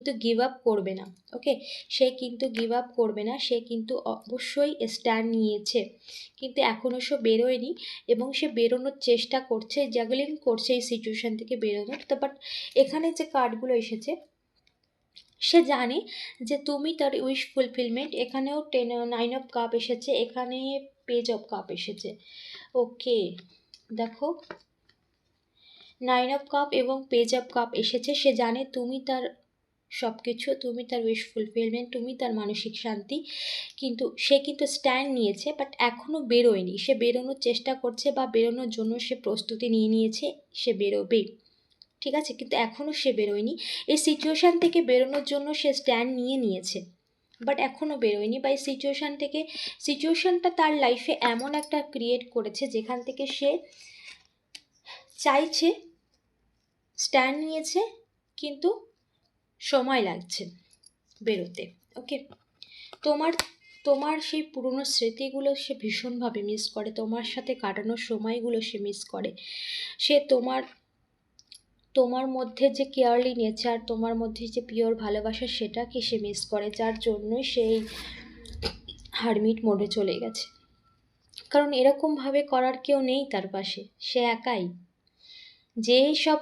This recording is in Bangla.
কিন্তু গিভ আপ করবে না। ওকে, সে কিন্তু গিভ আপ করবে না, সে কিন্তু অবশ্যই স্ট্যান্ড নিয়েছে, কিন্তু এখনও সে বেরোয়নি এবং সে বেরোনোর চেষ্টা করছে, জাগলিং করছে এই সিচুয়েশান থেকে বেরোনোর। তো বাট এখানে যে কার্ডগুলো এসেছে, সে জানে যে তুমি তার উইশ ফুলফিলমেন্ট। এখানেও 9 অফ কাপ এসেছে, এখানে পেজ অফ কাপ এসেছে। ওকে, দেখো 9 অফ কাপ এবং পেজ অফ কাপ এসেছে। সে জানে তুমি তার সব কিছু, তুমি তার উইশ ফুলফিলমেন্ট, তুমি তার মানসিক শান্তি, কিন্তু সে কিন্তু স্ট্যান্ড নিয়েছে, বাট এখনও বেরোয়নি। সে বেরোনোর চেষ্টা করছে বা বেরোনোর জন্য সে প্রস্তুতি নিয়ে নিয়েছে, সে বেরোবে, ঠিক আছে, কিন্তু এখনও সে বেরোয়নি। এই সিচুয়েশান থেকে বেরোনোর জন্য সে স্ট্যান্ড নিয়ে নিয়েছে, বাট এখনও বেরোয়নি। বা এই সিচুয়েশান থেকে, সিচুয়েশানটা তার লাইফে এমন একটা ক্রিয়েট করেছে যেখান থেকে সে চাইছে, স্ট্যান্ড নিয়েছে, কিন্তু সময় লাগছে বেরোতে। ওকে, তোমার তোমার সেই পুরনো স্মৃতিগুলো সে ভীষণভাবে মিস করে, তোমার সাথে কাটানোর সময়গুলো সে মিস করে। সে তোমার মধ্যে যে কেয়ারলি নেচার, তোমার মধ্যে যে পিওর ভালোবাসা, সেটাকে সে মিস করে, যার জন্যই সেই হারমিট মোডে চলে গেছে। কারণ এরকমভাবে করার কেউ নেই তার পাশে, সে একাই। যেই সব